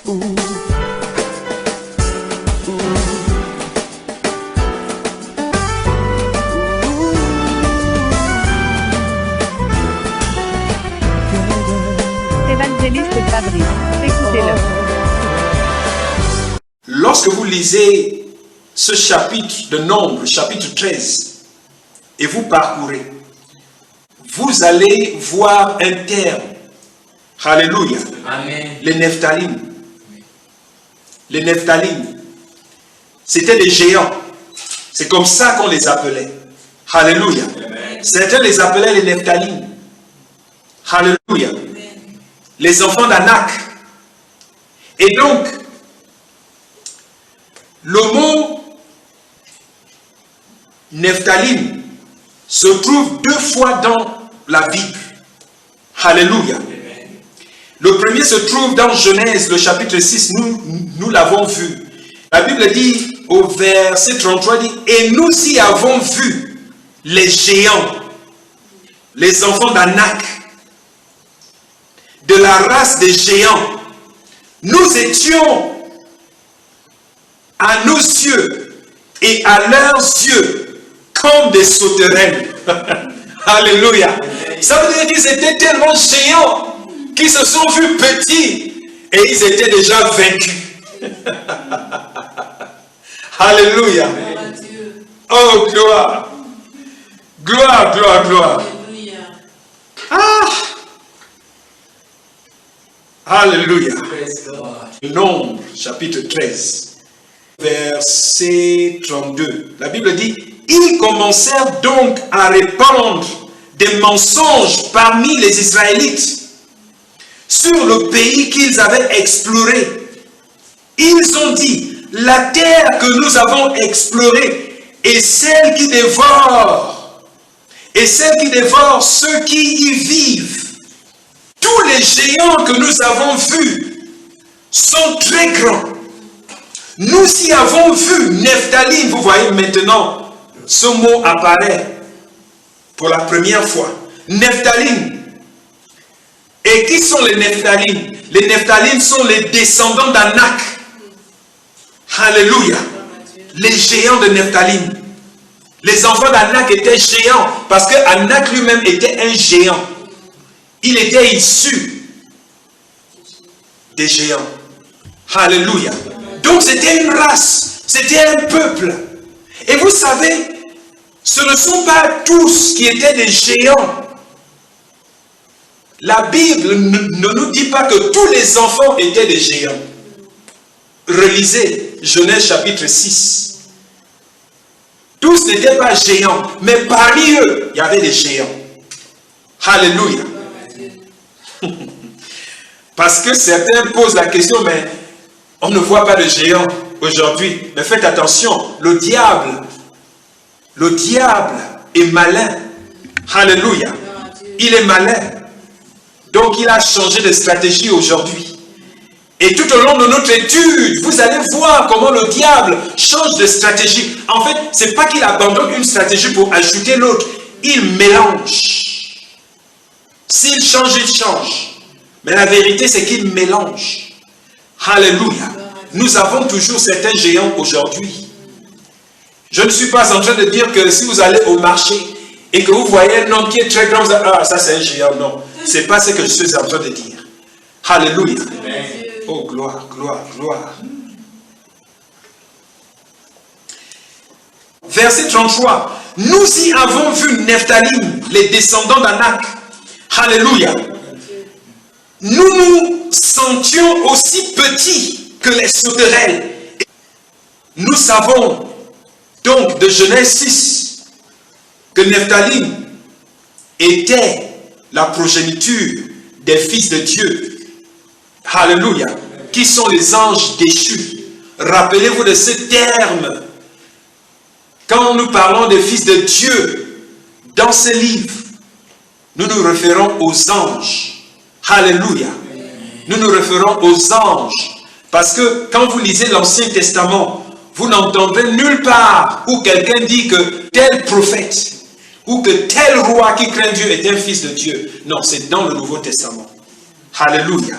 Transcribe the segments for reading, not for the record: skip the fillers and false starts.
Évangéliste Fabrice, écoutez-le. Lorsque vous lisez ce chapitre de Nombre, chapitre 13, et vous parcourez, vous allez voir un terme. Alléluia. Amen. Les Nephthalim. Les Nephthalim, c'était des géants. C'est comme ça qu'on les appelait. Alléluia. Certains les appelaient les Nephthalim. Alléluia. Les enfants d'Anak. Et donc, le mot Nephthalim se trouve 2 fois dans la Bible. Alléluia. Le premier se trouve dans Genèse, le chapitre 6, nous l'avons vu. La Bible dit au verset 33, dit, et nous y avons vu les géants, les enfants d'Anak, de la race des géants. Nous étions à nos yeux et à leurs yeux comme des sauterelles. Alléluia. Ça veut dire qu'ils étaient tellement géants qu'ils se sont vus petits et ils étaient déjà vaincus. Alléluia. Oh, gloire. Gloire, gloire, gloire. Ah. Alléluia. Nombre, chapitre 13, verset 32. La Bible dit, ils commencèrent donc à répandre des mensonges parmi les Israélites sur le pays qu'ils avaient exploré. Ils ont dit, la terre que nous avons explorée est celle qui dévore, ceux qui y vivent. Tous les géants que nous avons vus sont très grands. Nous y avons vu Nephthalim. Vous voyez maintenant, ce mot apparaît pour la première fois. Nephthalim. Et qui sont les Nephthalim? Les Nephthalim sont les descendants d'Anak. Alléluia. Les géants de Nephthalim. Les enfants d'Anak étaient géants parce que Anak lui-même était un géant. Il était issu des géants. Alléluia. Donc c'était une race, c'était un peuple. Et vous savez, ce ne sont pas tous qui étaient des géants. La Bible ne nous dit pas que tous les enfants étaient des géants. Relisez Genèse chapitre 6. Tous n'étaient pas géants, mais parmi eux, il y avait des géants. Alléluia. Parce que certains posent la question, mais on ne voit pas de géants aujourd'hui. Mais faites attention, le diable est malin. Alléluia. Il est malin. Donc il a changé de stratégie aujourd'hui. Et tout au long de notre étude, vous allez voir comment le diable change de stratégie. En fait, ce n'est pas qu'il abandonne une stratégie pour ajouter l'autre. Il mélange. S'il change, il change. Mais la vérité, c'est qu'il mélange. Alléluia. Nous avons toujours certains géants aujourd'hui. Je ne suis pas en train de dire que si vous allez au marché et que vous voyez un homme qui est très grand, vous allez, ah, ça c'est un géant. Non, ce n'est pas ce que je suis en train de dire. Alléluia. Oh, gloire, gloire, gloire. Verset 33. Nous y avons vu Nephthalim, les descendants d'Anak. Alléluia. Nous nous sentions aussi petits que les sauterelles. Nous savons donc de Genèse 6 que Nephthalim était la progéniture des fils de Dieu. Alléluia. Qui sont les anges déchus. Rappelez-vous de ce terme. Quand nous parlons des fils de Dieu, dans ce livre, nous nous référons aux anges. Alléluia. Nous nous référons aux anges. Parce que quand vous lisez l'Ancien Testament, vous n'entendrez nulle part où quelqu'un dit que tel prophète ou que tel roi qui craint Dieu est un fils de Dieu. Non, c'est dans le Nouveau Testament. Alléluia.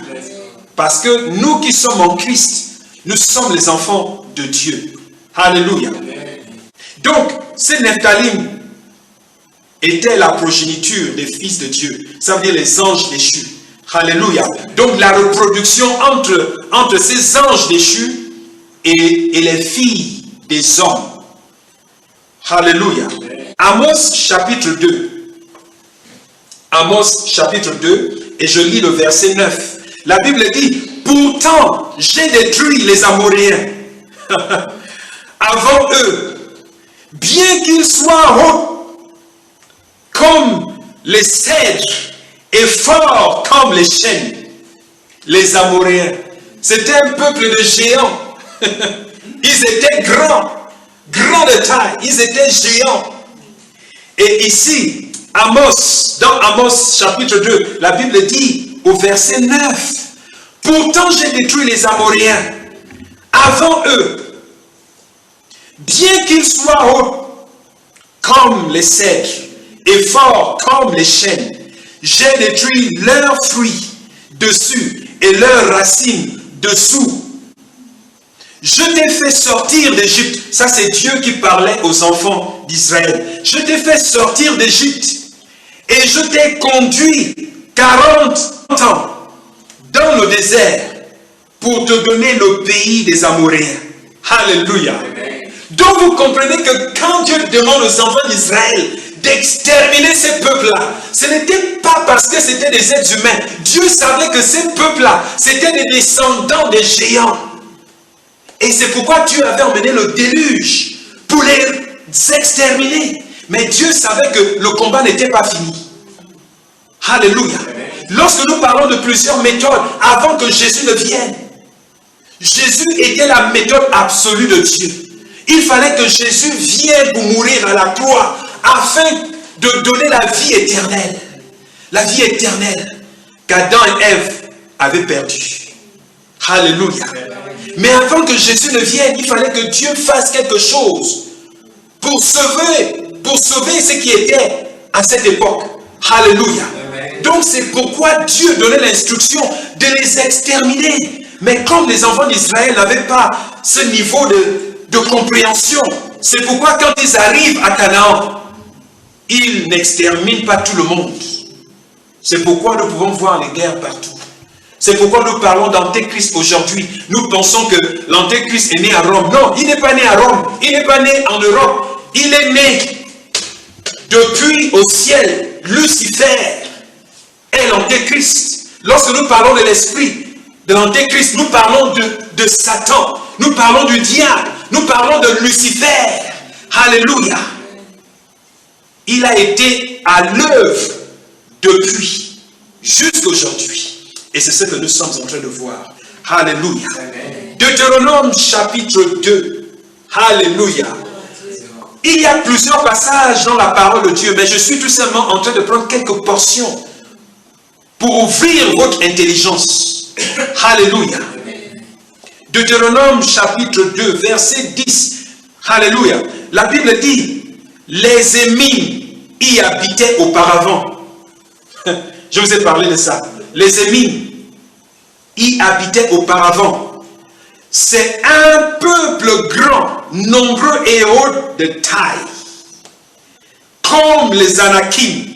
Parce que nous qui sommes en Christ, nous sommes les enfants de Dieu. Alléluia. Donc, ces Nephthalim étaient la progéniture des fils de Dieu. Ça veut dire les anges déchus. Alléluia. Donc, la reproduction entre ces anges déchus et les filles des hommes. Alléluia. Amos chapitre 2. Amos chapitre 2, et je lis le verset 9. La Bible dit, pourtant j'ai détruit les Amoréens avant eux, bien qu'ils soient hauts comme les cèdres et forts comme les chênes. Les Amoréens, c'était un peuple de géants. Ils étaient grands de taille, ils étaient géants. Et ici, dans Amos chapitre 2, la Bible dit au verset 9, pourtant j'ai détruit les Amoréens avant eux, bien qu'ils soient hauts comme les cèdres et forts comme les chênes, j'ai détruit leurs fruits dessus et leurs racines dessous. Je t'ai fait sortir d'Égypte. Ça, c'est Dieu qui parlait aux enfants d'Israël. Je t'ai fait sortir d'Égypte et je t'ai conduit 40 ans dans le désert pour te donner le pays des Amoréens. Alléluia. Donc, vous comprenez que quand Dieu demande aux enfants d'Israël d'exterminer ces peuples-là, ce n'était pas parce que c'était des êtres humains. Dieu savait que ces peuples-là, c'était des descendants des géants. Et c'est pourquoi Dieu avait emmené le déluge pour les exterminer. Mais Dieu savait que le combat n'était pas fini. Alléluia. Lorsque nous parlons de plusieurs méthodes avant que Jésus ne vienne, Jésus était la méthode absolue de Dieu. Il fallait que Jésus vienne pour mourir à la croix afin de donner la vie éternelle. La vie éternelle qu'Adam et Ève avaient perdue. Alléluia. Mais avant que Jésus ne vienne, il fallait que Dieu fasse quelque chose pour sauver ce qui était à cette époque. Alléluia. Donc c'est pourquoi Dieu donnait l'instruction de les exterminer. Mais comme les enfants d'Israël n'avaient pas ce niveau de compréhension, c'est pourquoi quand ils arrivent à Canaan, ils n'exterminent pas tout le monde. C'est pourquoi nous pouvons voir les guerres partout. C'est pourquoi nous parlons d'Antéchrist aujourd'hui. Nous pensons que l'Antéchrist est né à Rome. Non, il n'est pas né à Rome. Il n'est pas né en Europe. Il est né depuis au ciel. Lucifer est l'Antéchrist. Lorsque nous parlons de l'esprit de l'Antéchrist, nous parlons de Satan. Nous parlons du diable. Nous parlons de Lucifer. Alléluia. Il a été à l'œuvre depuis jusqu'aujourd'hui. Et c'est ce que nous sommes en train de voir. Alléluia. Deutéronome chapitre 2. Alléluia. Il y a plusieurs passages dans la parole de Dieu, mais je suis tout simplement en train de prendre quelques portions pour ouvrir votre intelligence. Alléluia. Deutéronome chapitre 2, verset 10. Alléluia. La Bible dit, les Émimes y habitaient auparavant. Je vous ai parlé de ça. Les Émimes y habitaient auparavant. C'est un peuple grand, nombreux et haut de taille, comme les Anakim.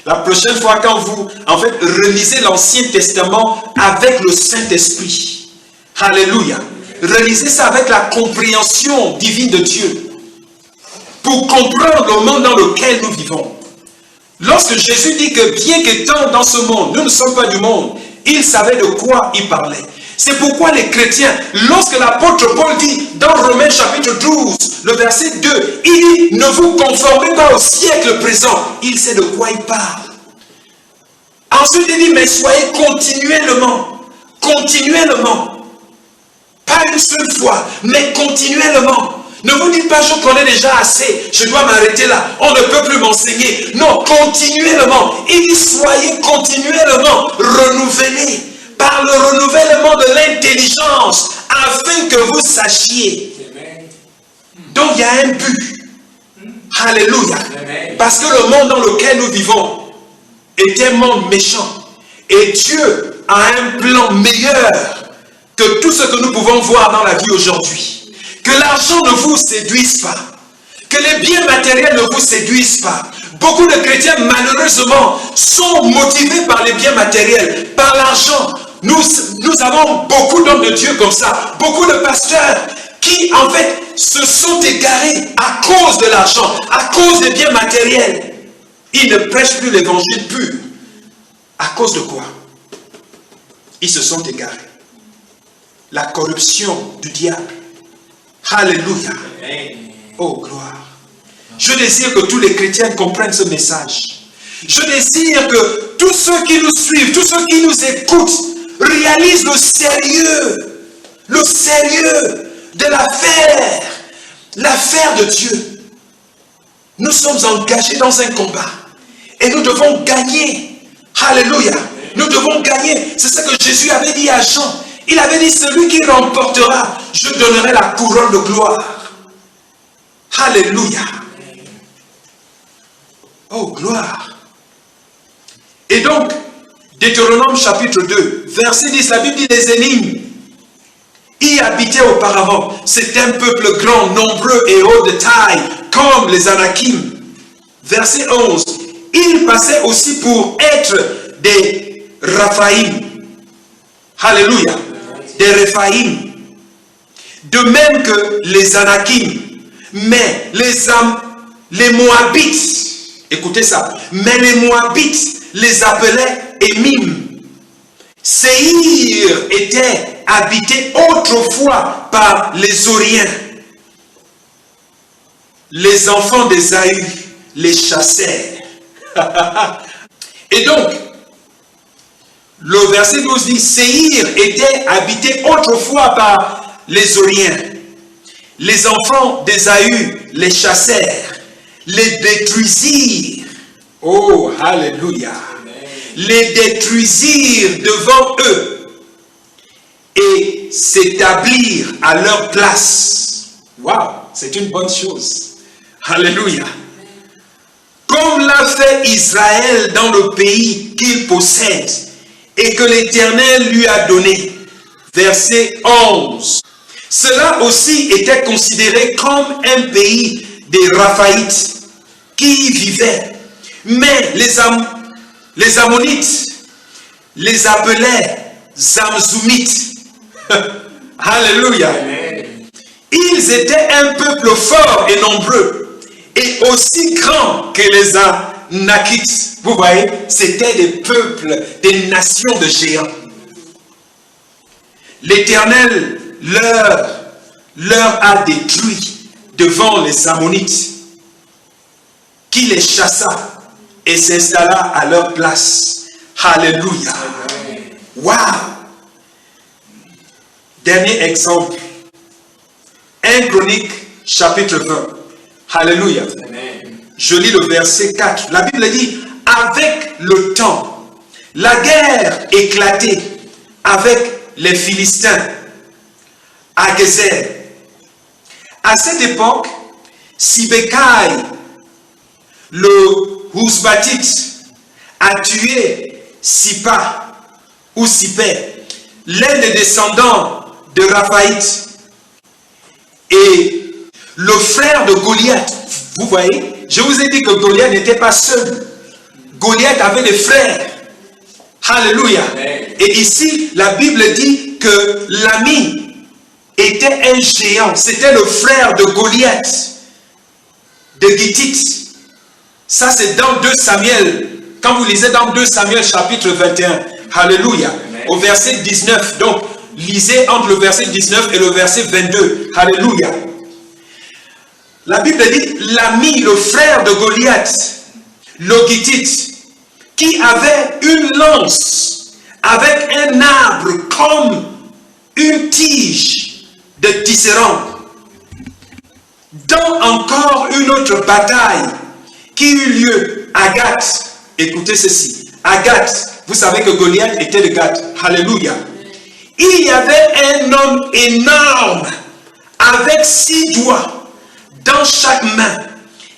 La prochaine fois quand vous, relisez l'Ancien Testament avec le Saint-Esprit. Alléluia. Relisez ça avec la compréhension divine de Dieu. Pour comprendre le monde dans lequel nous vivons. Lorsque Jésus dit que bien qu'étant dans ce monde, nous ne sommes pas du monde, il savait de quoi il parlait. C'est pourquoi les chrétiens, lorsque l'apôtre Paul dit dans Romains chapitre 12, le verset 2, il dit, ne vous conformez pas au siècle présent. Il sait de quoi il parle. Ensuite il dit, mais soyez continuellement, pas une seule fois, mais continuellement. Ne vous dites pas, je connais déjà assez, je dois m'arrêter là, on ne peut plus m'enseigner. Non, continuellement. Il dit, soyez continuellement renouvelés par le renouvellement de l'intelligence, afin que vous sachiez. Donc il y a un but. Alléluia. Parce que le monde dans lequel nous vivons est un monde méchant. Et Dieu a un plan meilleur que tout ce que nous pouvons voir dans la vie aujourd'hui. Que l'argent ne vous séduise pas. Que les biens matériels ne vous séduisent pas. Beaucoup de chrétiens, malheureusement, sont motivés par les biens matériels, par l'argent. Nous avons beaucoup d'hommes de Dieu comme ça. Beaucoup de pasteurs qui, en fait, se sont égarés à cause de l'argent, à cause des biens matériels. Ils ne prêchent plus l'évangile pur. À cause de quoi? Ils se sont égarés. La corruption du diable. Alléluia. Oh, gloire. Je désire que tous les chrétiens comprennent ce message. Je désire que tous ceux qui nous suivent, tous ceux qui nous écoutent, réalisent le sérieux de l'affaire de Dieu. Nous sommes engagés dans un combat et nous devons gagner. Alléluia. Nous devons gagner. C'est ce que Jésus avait dit à Jean. Il avait dit, celui qui remportera, je donnerai la couronne de gloire. Alléluia. Oh, gloire. Et donc, Deutéronome chapitre 2, verset 10, la Bible dit, les énigmes y habitaient auparavant. C'est un peuple grand, nombreux et haut de taille, comme les Anakim. Verset 11, ils passaient aussi pour être des Raphaïm. Alléluia. Des Réphaïm. De même que les Anakim. Mais les Moabites, écoutez ça, mais les Moabites les appelaient Émim. Séhir était habité autrefois par les Oriens. Les enfants d'Ésaü les chassèrent. Et donc, le verset 12 dit, Séhir était habité autrefois par les Oriens. Les enfants d'Ésaü les chassèrent, les détruisirent. Oh, alléluia. Les détruisirent devant eux et s'établirent à leur place. Waouh, c'est une bonne chose. Alléluia. Comme l'a fait Israël dans le pays qu'il possède et que l'Éternel lui a donné. Verset 11. Cela aussi était considéré comme un pays des Raphaïtes qui y vivaient. Mais les Ammonites les appelaient Zamzoumites. Alléluia. Ils étaient un peuple fort et nombreux et aussi grand que les Anakites. Vous voyez, c'était des peuples, des nations de géants. L'Éternel leur a détruit devant les Ammonites, qui les chassa et s'installa à leur place. Alléluia. Waouh. Dernier exemple. 1 Chronique chapitre 20. Alléluia. Je lis le verset 4. La Bible dit, avec le temps, la guerre éclatait avec les Philistins à Gézer. À cette époque, Sibécaï, le Husbatite, a tué Sipa ou Sipé, l'un des descendants de Raphaït, et le frère de Goliath. Vous voyez, je vous ai dit que Goliath n'était pas seul. Goliath avait des frères. Alléluia. Et ici, la Bible dit que l'ami était un géant. C'était le frère de Goliath, de Gittite. Ça, c'est dans 2 Samuel. Quand vous lisez dans 2 Samuel chapitre 21. Alléluia. Au verset 19. Donc, lisez entre le verset 19 et le verset 22. Alléluia. La Bible dit, l'ami, le frère de Goliath, le Gittite, qui avait une lance avec un arbre comme une tige de tisserand. Dans encore une autre bataille qui eut lieu à Gath. Écoutez ceci. À Gath, vous savez que Goliath était de Gath. Alléluia. Il y avait un homme énorme avec 6 doigts dans chaque main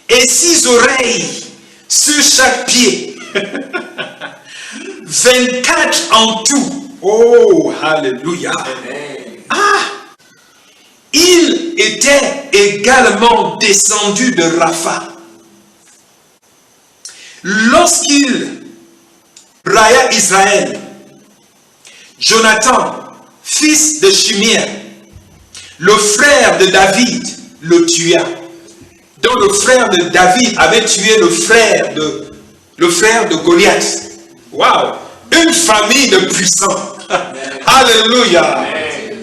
et 6 oreilles sur chaque pied. 24 en tout. Oh, alléluia. Ah! Il était également descendu de Rapha. Lorsqu'il railla Israël, Jonathan, fils de Shimea, le frère de David, le tua. Donc le frère de David avait tué le frère de Goliath. Waouh! Une famille de puissants. Alléluia.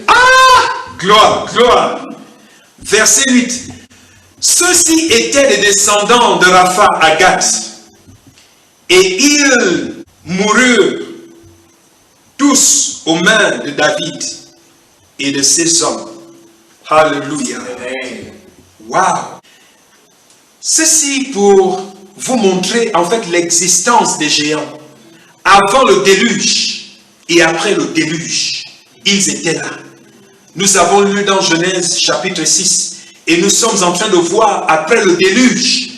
Ah! Gloire, gloire. Verset 8. Ceux-ci étaient les descendants de Rapha à Gath. Et ils moururent tous aux mains de David et de ses hommes. Alléluia. Waouh. Ceci pour vous montrer en fait l'existence des géants. Avant le déluge et après le déluge, ils étaient là. Nous avons lu dans Genèse chapitre 6 et nous sommes en train de voir après le déluge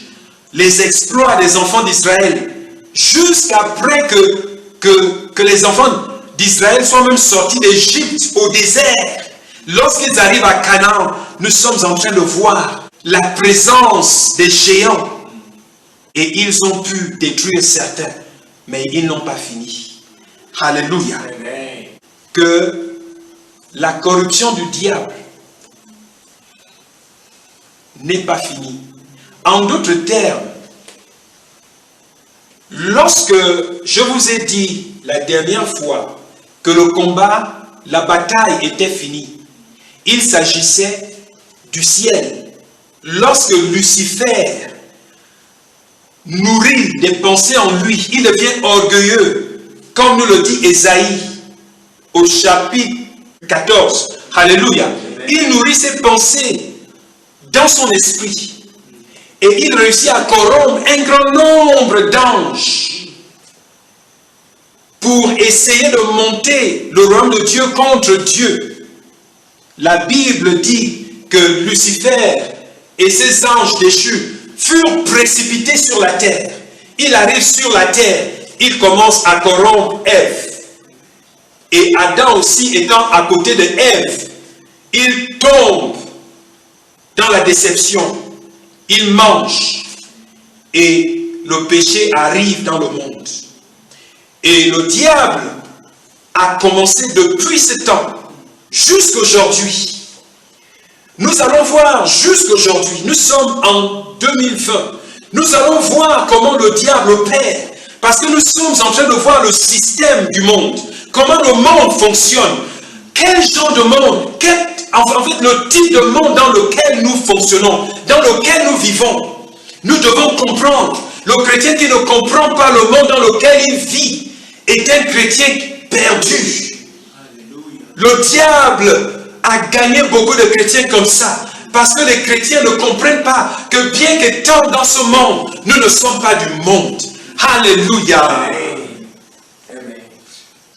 les exploits des enfants d'Israël jusqu'après que les enfants d'Israël soient même sortis d'Égypte au désert. Lorsqu'ils arrivent à Canaan, nous sommes en train de voir la présence des géants et ils ont pu détruire certains, mais ils n'ont pas fini. Alléluia. Amen. Que la corruption du diable n'est pas finie. En d'autres termes, lorsque je vous ai dit la dernière fois que le combat, la bataille était finie, il s'agissait du ciel. Lorsque Lucifer nourrit des pensées en lui, il devient orgueilleux, comme nous le dit Ésaïe au chapitre 14. Alléluia. Il nourrit ses pensées dans son esprit et il réussit à corrompre un grand nombre d'anges pour essayer de monter le royaume de Dieu contre Dieu. La Bible dit que Lucifer et ses anges déchus furent précipités sur la terre. Il arrive sur la terre, il commence à corrompre Ève. Et Adam aussi étant à côté de Ève, il tombe dans la déception. Il mange et le péché arrive dans le monde. Et le diable a commencé depuis ce temps jusqu'aujourd'hui. Nous allons voir jusqu'aujourd'hui, nous sommes en 2020, nous allons voir comment le diable opère, parce que nous sommes en train de voir le système du monde, comment le monde fonctionne, quel genre de monde, en fait le type de monde dans lequel nous fonctionnons, dans lequel nous vivons. Nous devons comprendre, le chrétien qui ne comprend pas le monde dans lequel il vit est un chrétien perdu. Le diable a gagné beaucoup de chrétiens comme ça, parce que les chrétiens ne comprennent pas que bien qu'étant dans ce monde, nous ne sommes pas du monde. Alléluia.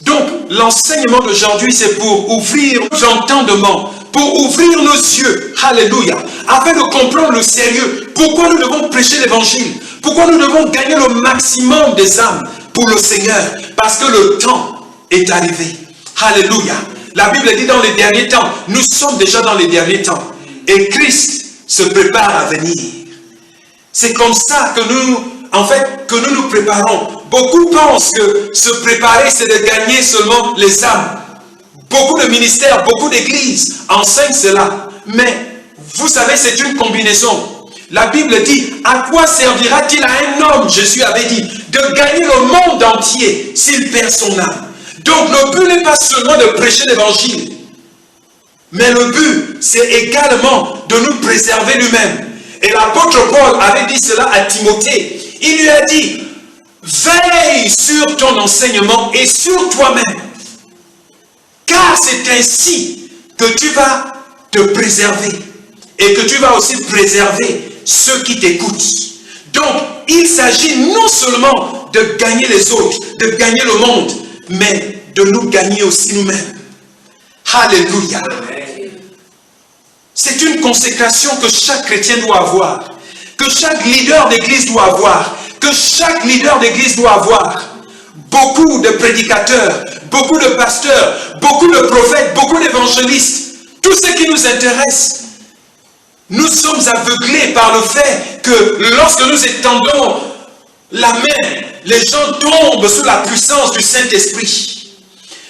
Donc, l'enseignement d'aujourd'hui, c'est pour ouvrir l'entendement, pour ouvrir nos yeux, alléluia, afin de comprendre le sérieux. Pourquoi nous devons prêcher l'évangile? Pourquoi nous devons gagner le maximum des âmes pour le Seigneur? Parce que le temps est arrivé. Alléluia. La Bible dit dans les derniers temps, nous sommes déjà dans les derniers temps. Et Christ se prépare à venir. C'est comme ça que nous nous préparons. Beaucoup pensent que se préparer, c'est de gagner seulement les âmes. Beaucoup de ministères, beaucoup d'églises enseignent cela. Mais, vous savez, c'est une combinaison. La Bible dit, à quoi servira-t-il à un homme, Jésus avait dit, de gagner le monde entier s'il perd son âme? Donc, le but n'est pas seulement de prêcher l'évangile. Mais le but, c'est également de nous préserver nous-mêmes. Et l'apôtre Paul avait dit cela à Timothée. Il lui a dit, veille sur ton enseignement et sur toi-même. Car c'est ainsi que tu vas te préserver. Et que tu vas aussi préserver ceux qui t'écoutent. Donc, il s'agit non seulement de gagner les autres, de gagner le monde, mais de nous gagner aussi nous-mêmes. Alléluia. C'est une consécration que chaque chrétien doit avoir, que chaque leader d'église doit avoir, que chaque leader d'église doit avoir. beaucoup de prédicateurs, beaucoup de pasteurs, beaucoup de prophètes, beaucoup d'évangélistes. Tout ce qui nous intéresse, nous sommes aveuglés par le fait que lorsque nous étendons la main, les gens tombent sous la puissance du Saint-Esprit.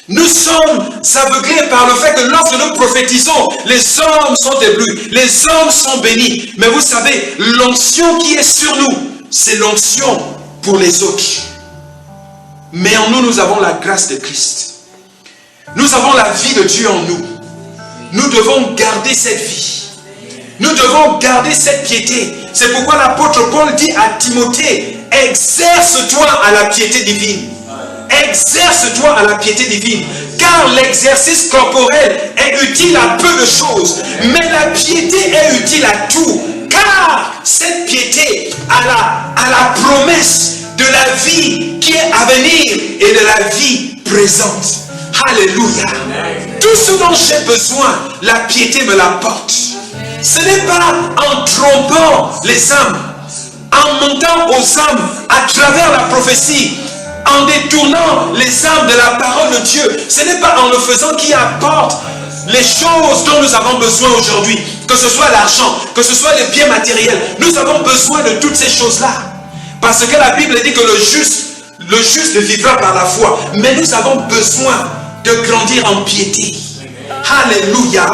Nous sommes aveuglés par le fait que lorsque nous prophétisons, les hommes sont éblouis, les hommes sont bénis. Mais vous savez, l'onction qui est sur nous, c'est l'onction pour les autres. Mais en nous, nous avons la grâce de Christ. Nous avons la vie de Dieu en nous. Nous devons garder cette vie. Nous devons garder cette piété. C'est pourquoi l'apôtre Paul dit à Timothée, exerce-toi à la piété divine. Exerce-toi à la piété divine, car l'exercice corporel est utile à peu de choses, mais la piété est utile à tout, car cette piété a la promesse de la vie qui est à venir et de la vie présente. Alléluia. Tout ce dont j'ai besoin, la piété me l'apporte. Ce n'est pas en trompant les âmes, en montant aux âmes à travers la prophétie, en détournant les âmes de la parole de Dieu. Ce n'est pas en le faisant qui apporte les choses dont nous avons besoin aujourd'hui, que ce soit l'argent, que ce soit les biens matériels. Nous avons besoin de toutes ces choses-là. Parce que la Bible dit que le juste vivra par la foi. Mais nous avons besoin de grandir en piété. Alléluia.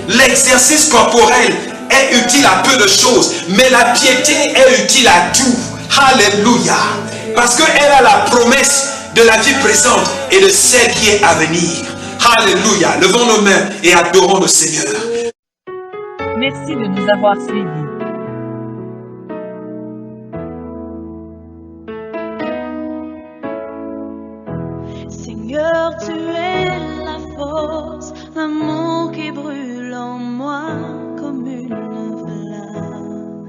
L'exercice corporel est utile à peu de choses, mais la piété est utile à tout. Alléluia. Parce qu'elle a la promesse de la vie présente et de celle qui est à venir. Alléluia. Levons nos mains et adorons le Seigneur. Merci de nous avoir suivis. Seigneur, tu es la force, l'amour qui brûle en moi comme une flamme,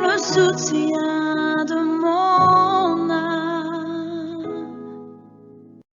le soutien